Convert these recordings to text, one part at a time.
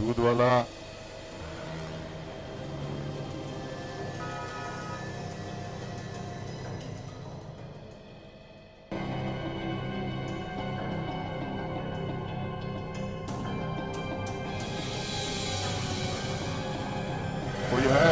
दूध वाला। कोई है?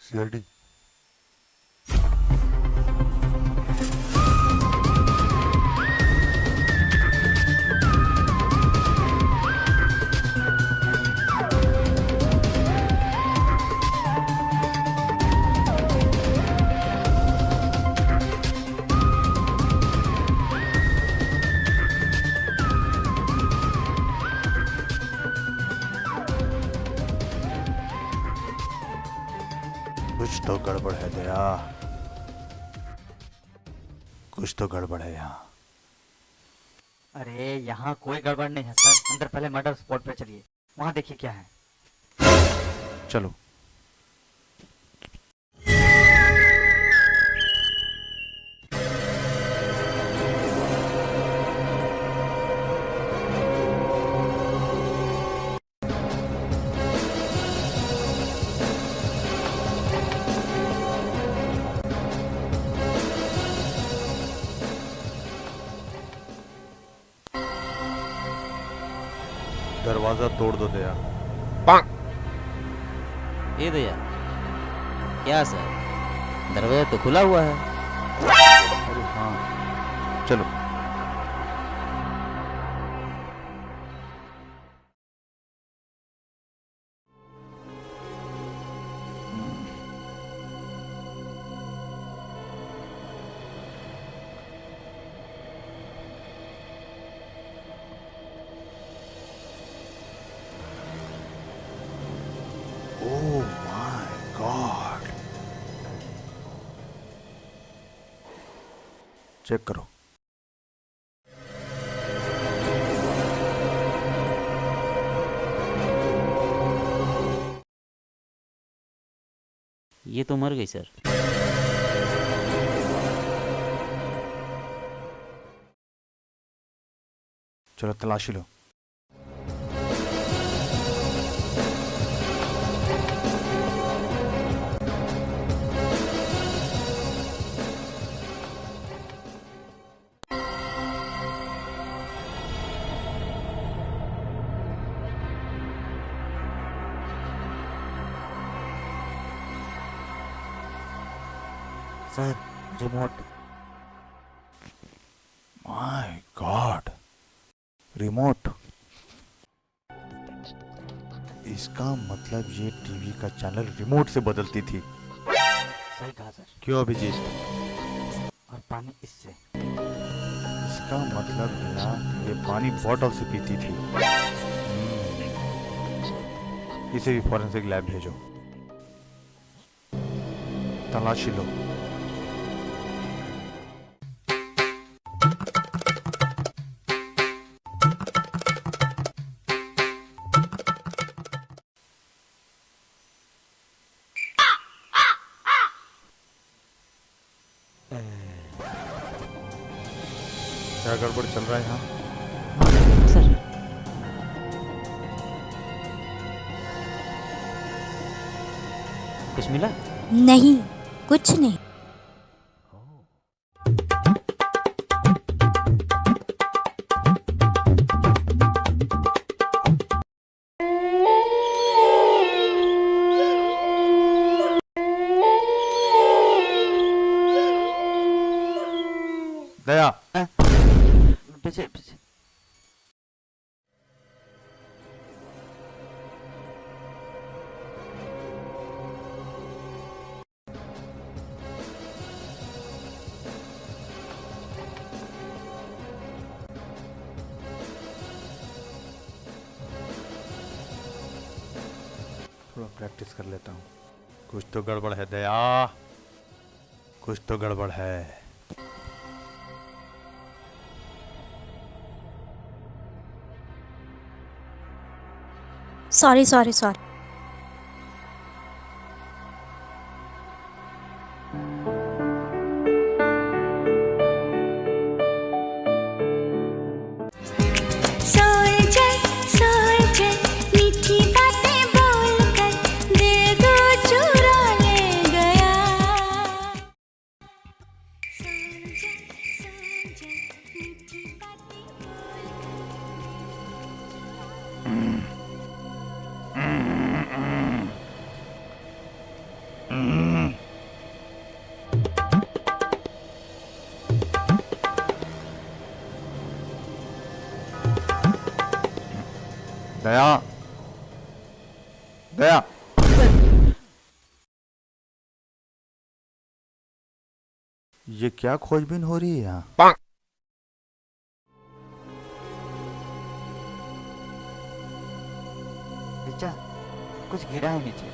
सीआईडी। कुछ तो गड़बड़ है दया, कुछ तो गड़बड़ है यहाँ। अरे यहाँ कोई गड़बड़ नहीं है सर। अंदर पहले मर्डर स्पॉट पे चलिए, वहाँ देखिए क्या है। चलो। दरवाजा तोड़ दो दया। ये दया, क्या सर, दरवाजा तो खुला हुआ है। अरे हाँ, चलो। ओह माय गॉड, चेक करो। ये तो मर गई सर। चलो तलाशी लो। Sir remote. My god, remote. इसका मतलब ये टीवी का चैनल रिमोट से बदलती थी। सही कहा सर। क्यों अभिजीत? और पानी इससे। इसका मतलब भैया ये पानी बॉटल से पीती थी। इसे भी फॉरेंसिक लैब भेजो, तलाशी लो। क्या गड़बड़ चल रहा है यहाँ? सर कुछ मिला? नहीं, कुछ नहीं। दया, पीछे पीछे। थोड़ा प्रैक्टिस कर लेता हूँ। कुछ तो गड़बड़ है दया, कुछ तो गड़बड़ है। Sorry sorry sorry. मीठी बातें बोलकर दिल को चुरा ले गया। मीठी बातें दया, दया, ये क्या खोजबीन हो रही है यहाँ? ऋचा, कुछ गिरा है नीचे।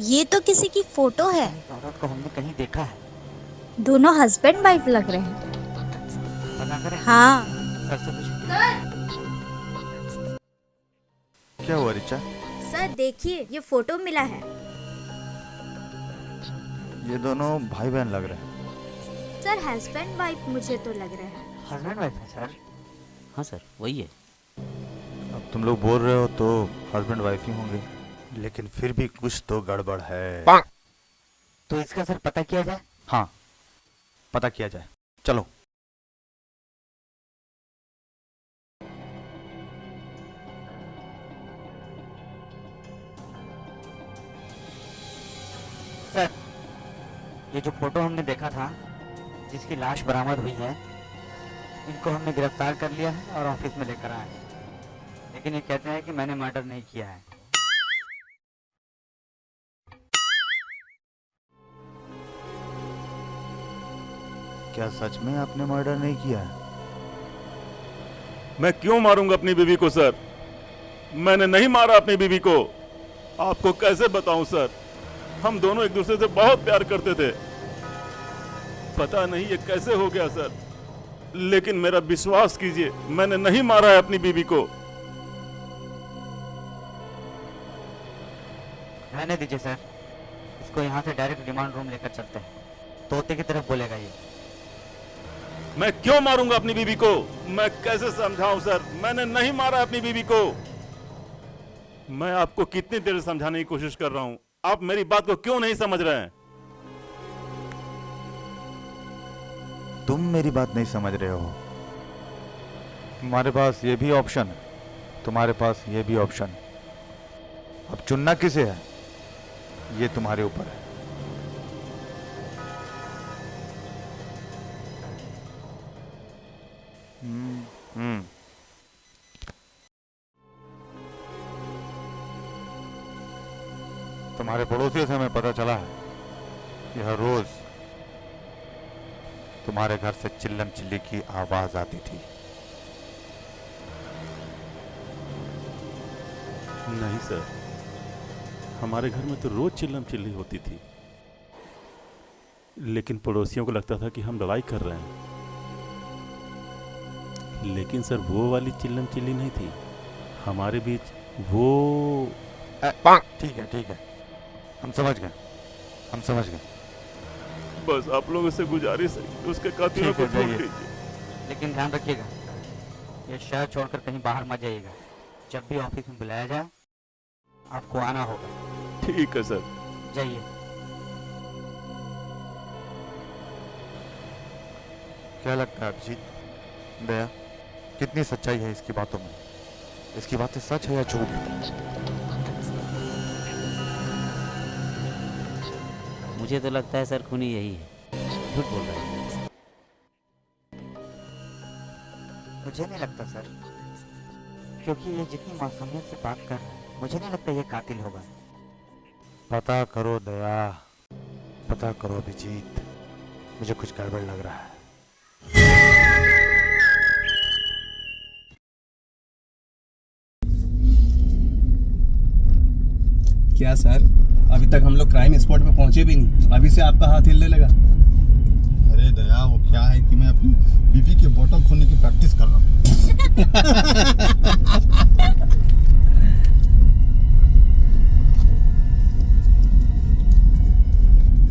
ये तो किसी की फोटो है। इस औरत को हमने कहीं देखा है। दोनों हस्बैंड वाइफ लग रहे हैं। पता करें। हाँ। सर से कुछ क्या हुआ रिचा? सर देखिए, ये फोटो मिला है। ये दोनों भाई बहन लग रहे हैं। सर हस्बैंड वाइफ मुझे तो लग रहा है। हस्बैंड वाइफ है सर। हाँ सर, वही है। अब तुम लोग बोल रहे हो तो हस्बैंड वाइफ ही होंगे, लेकिन फिर भी कुछ तो गड़बड़ है। तो इसका सर पता किया जाए। हाँ, पता किया जाए, चलो। सर, ये जो फोटो हमने देखा था, जिसकी लाश बरामद हुई है, इनको हमने गिरफ्तार कर लिया है और ऑफिस में लेकर आए हैं। लेकिन ये कहते हैं कि मैंने मर्डर नहीं किया है। क्या सच में आपने मर्डर नहीं किया है? मैं क्यों मारूंगा अपनी बीवी को सर? मैंने नहीं मारा अपनी बीवी को। आपको कैसे बताऊं सर, हम दोनों एक दूसरे से बहुत प्यार करते थे। पता नहीं ये कैसे हो गया सर, लेकिन मेरा विश्वास कीजिए, मैंने नहीं मारा है अपनी बीवी को। रहने दीजिए सर, इसको यहाँ से डायरेक्ट रिमांड रूम लेकर चलते हैं। तोते की तरफ बोलेगा ये। मैं क्यों मारूंगा अपनी बीवी को? मैं कैसे समझाऊं सर, मैंने नहीं मारा अपनी बीवी को। मैं आपको कितनी देर से समझाने की कोशिश कर रहा हूं, आप मेरी बात को क्यों नहीं समझ रहे हैं? तुम मेरी बात नहीं समझ रहे हो। तुम्हारे पास ये भी ऑप्शन है, तुम्हारे पास ये भी ऑप्शन। अब चुनना किसे है, ये तुम्हारे ऊपर है। हम्म। तुम्हारे पड़ोसियों से हमें पता चला है कि हर रोज तुम्हारे घर से चिल्लम चिल्ली की आवाज आती थी। नहीं सर, हमारे घर में तो रोज चिल्लम चिल्ली होती थी, लेकिन पड़ोसियों को लगता था कि हम लड़ाई कर रहे हैं। लेकिन सर वो वाली चिल्लम चिल्ली नहीं थी हमारे बीच। वो ठीक है ठीक है, हम समझ गए, हम समझ गए। बस आप लोगों से गुजारिश है कि उसके कातिलों ठीक है, को ढूंढ जाइए। लीजिए। लेकिन ध्यान रखिएगा, ये शहर छोड़कर कहीं बाहर मत जाइएगा। जब भी ऑफिस में बुलाया जाए, आपको आना होगा। ठीक है सर। जाइए। क्या लगता है अभिजीत, दया, कितनी सच्चाई है इसकी बातों में? इसकी बातें सच है या झूठ है? मुझे तो लगता है सर खूनी यही है, झूठ बोल रहा है। मुझे नहीं लगता सर, क्योंकि ये जितनी मासूमियत से बात कर रहा है, मुझे नहीं लगता ये कातिल होगा। पता करो दया, पता करो अभिजीत, मुझे कुछ गड़बड़ लग रहा है। क्या सर, अभी तक हम लोग क्राइम स्पॉट पे पहुंचे भी नहीं, अभी से आपका हाथ हिलने लगा। अरे दया, वो क्या है कि मैं अपनी बीबी के बोतल खोलने की प्रैक्टिस कर रहा हूँ।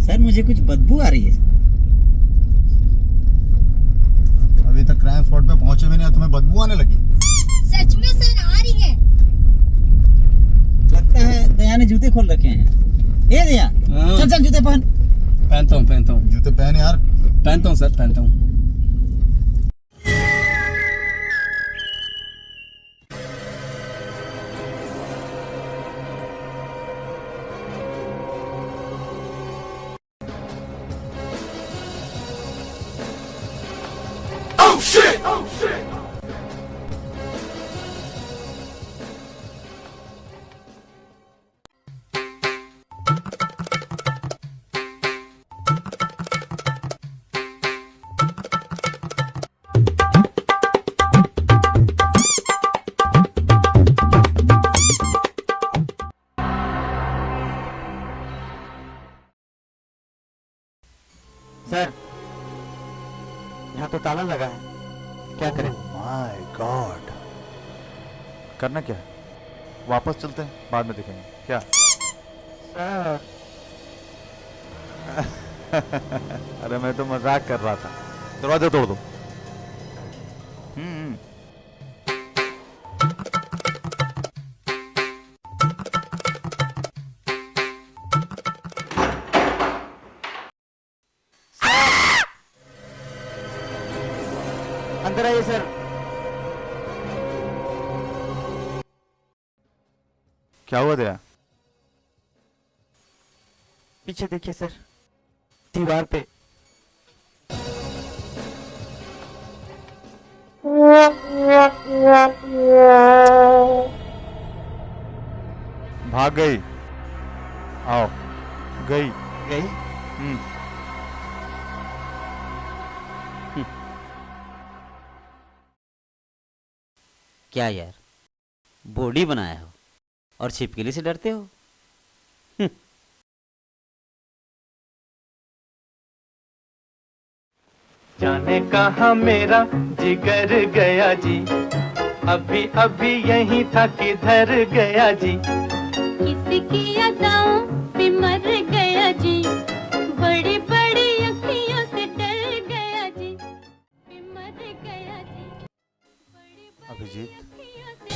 सर मुझे कुछ बदबू आ रही है। अभी तक क्राइम स्पॉट पे पहुंचे भी नहीं, तुम्हें बदबू आने लगी? सच में सर आ रही है। लगता है दया ने जूते खोल रखे हैं। ए दया, चल चल जूते पहन। पहनता हूँ। जूते पहने यार। पहनता हूँ सर, पहनता हूँ। सर, यहाँ तो ताला लगा है, क्या करें? माय गॉड, करना क्या है? वापस चलते हैं, बाद में देखेंगे क्या। सर, अरे मैं तो मजाक कर रहा था, दरवाजा तोड़ दो। अंदर आइए सर। क्या हुआ दया? पीछे देखिए सर, दीवार पे। भाग गई। आओ, गई। गई? क्या यार, बॉडी बनाया हो और छिपकली से डरते हो? जाने कहाँ मेरा जिगर गया जी, अभी अभी यही था किधर गया जी। किसकी अदाओं पे मर गया जी, बड़ी बड़ी अखियों से डर गया जी, पे मर गया जी, बड़ी बड़ी अभिजीत, अखियों से।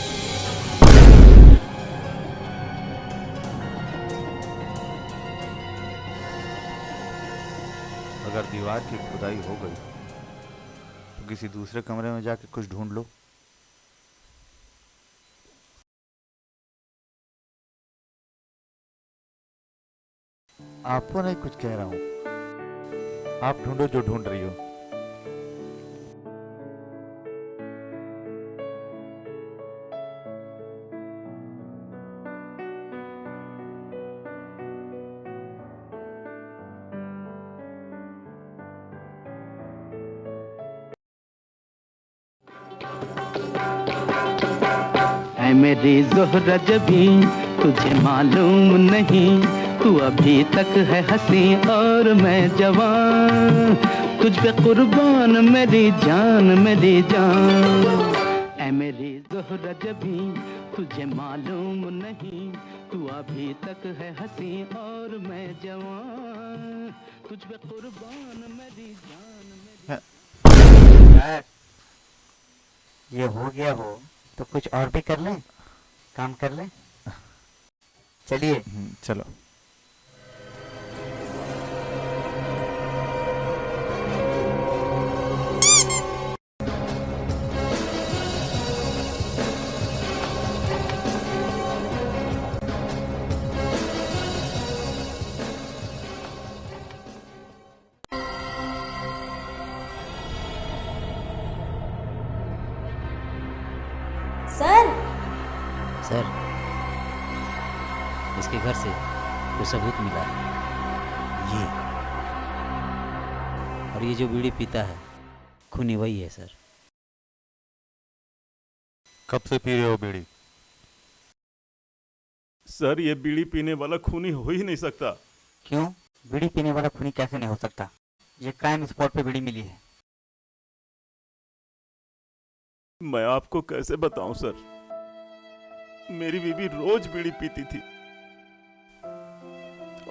अगर दीवार की खुदाई हो गई तो किसी दूसरे कमरे में जाके कुछ ढूंढ लो। आपको नहीं कुछ कह रहा हूं, आप ढूंढो जो ढूंढ रही हो। ऐ मेरी ज़ोहरा जबी, तुझे मालूम नहीं, तू अभी तक है हंसी और मैं जवान, तुझ पे कुर्बान मेरी जान मेरी जान। ऐ मेरी ज़ोहरा जबी, तुझे मालूम नहीं, तू अभी तक है हंसी और मैं जवान, तुझ पे कुर्बान मेरी जान। सर, ये हो गया हो तो कुछ और भी कर लें, काम कर लें। चलिए। चलो। सर, सर, इसके घर से कुछ सबूत मिला है। ये और ये जो बीड़ी पीता है खूनी वही है सर। कब से पी रहे हो बीड़ी? सर ये बीड़ी पीने वाला खूनी हो ही नहीं सकता। क्यों? बीड़ी पीने वाला खूनी कैसे नहीं हो सकता? ये क्राइम स्पॉट पे बीड़ी मिली है। मैं आपको कैसे बताऊं सर, मेरी बीवी रोज बीड़ी पीती थी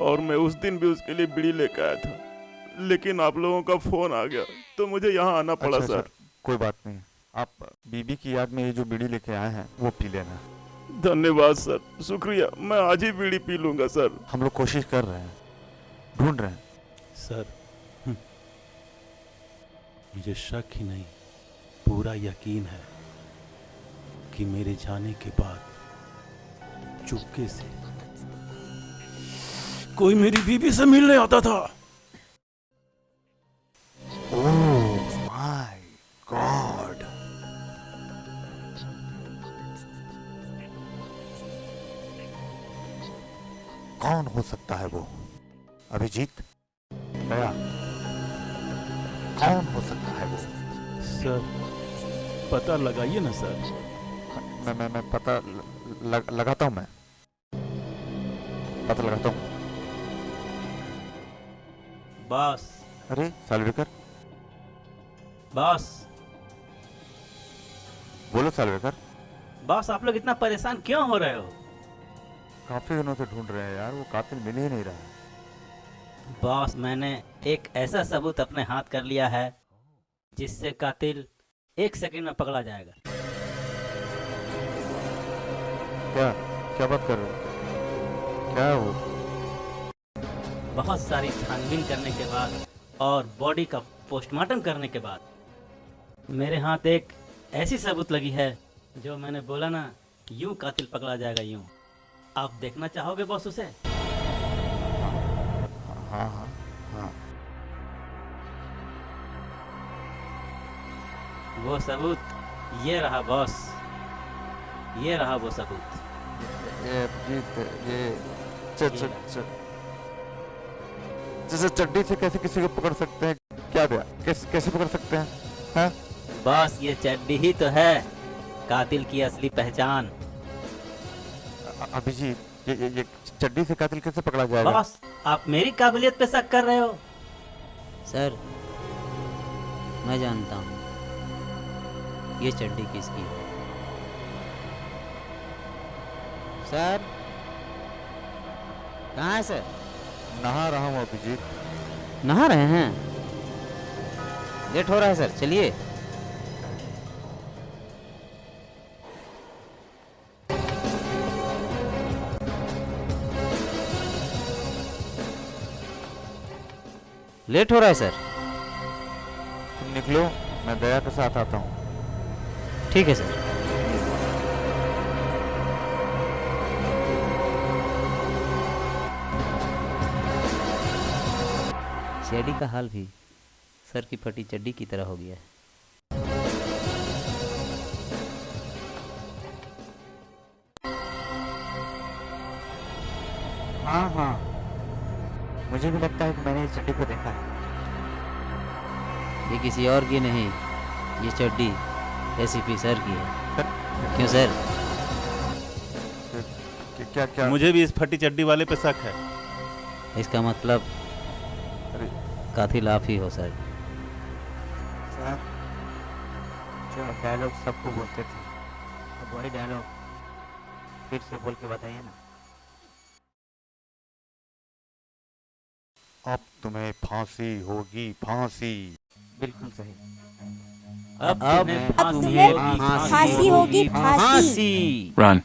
और मैं उस दिन भी उसके लिए बीड़ी लेकर आया था, लेकिन आप लोगों का फोन आ गया तो मुझे यहाँ आना पड़ा। अच्छा, सर कोई बात नहीं, आप बीबी की याद में ये जो बीड़ी लेके आए हैं वो पी लेना। धन्यवाद सर, शुक्रिया। मैं आज ही बीड़ी पी लूंगा सर। हम लोग कोशिश कर रहे हैं, ढूंढ रहे हैं। सर मुझे शक ही नहीं, पूरा यकीन है कि मेरे जाने के बाद चुपके से कोई मेरी बीबी से मिलने आता था। ओह माय गॉड, कौन हो सकता है वो? अभिजीत, दया, कौन हो सकता है वो? सर पता लगाइए ना सर। मैं पता लगाता हूँ, मैं पता लगाता हूँ। बॉस, अरे सालवेकर, बॉस, बोलो सालवेकर। बॉस, आप लोग इतना परेशान क्यों हो रहे हो? काफी दिनों से ढूंढ रहे हैं यार, वो कातिल मिल ही नहीं रहा है। बॉस, मैंने एक ऐसा सबूत अपने हाथ कर लिया है जिससे कातिल 1 सेकंड में पकड़ा जाएगा। क्या क्या बात कर रहे हो? क्या है वो? बहुत सारी छानबीन करने के बाद और बॉडी का पोस्टमार्टम करने के बाद मेरे हाथ एक ऐसी सबूत लगी है जो मैंने बोला ना, यूं कातिल पकड़ा जाएगा, यूं। आप देखना चाहोगे बॉस उसे? हाँ हाँ हाँ, वो सबूत ये रहा बॉस, ये रहा वो सबूत। ये अभिजीत, ये चड्डी से कैसे किसी को पकड़ सकते हैं? क्या दिया, कैसे पकड़ सकते हैं? हाँ? बॉस, ये चड्डी ही तो है कातिल की असली पहचान। अभिजीत, ये चड्डी से कातिल कैसे पकड़ा जाएगा? बॉस, आप मेरी काबिलियत पे शक कर रहे हो? सर, मैं जानता हूँ ये चड्डी किसकी है। सर, कहाँ है सर? नहा रहा हूँ अभिजीत। नहा रहे हैं? लेट हो रहा है सर, चलिए। लेट हो रहा है सर। तुम निकलो, मैं दया के साथ आता हूँ। ठीक है सर। चड्डी का हाल भी सर की फटी चड्डी की तरह हो गया है। हाँ हाँ, मुझे भी लगता है कि मैंने इस चड्डी को देखा है। ये किसी और की नहीं, ये चड्डी एसीपी सर की है। क्यों सर? क्या क्या? मुझे भी इस फटी चड्डी वाले पे शक है। इसका मतलब कातिल आप ही हो सर। सर, जो डायलॉग सबको बोलते थे, अब वही डायलॉग फिर से बोल के बताइए ना। अब तुम्हें फांसी होगी, फांसी। बिल्कुल सही। अब तुम्हें फांसी होगी, फांसी। फांसी। Run.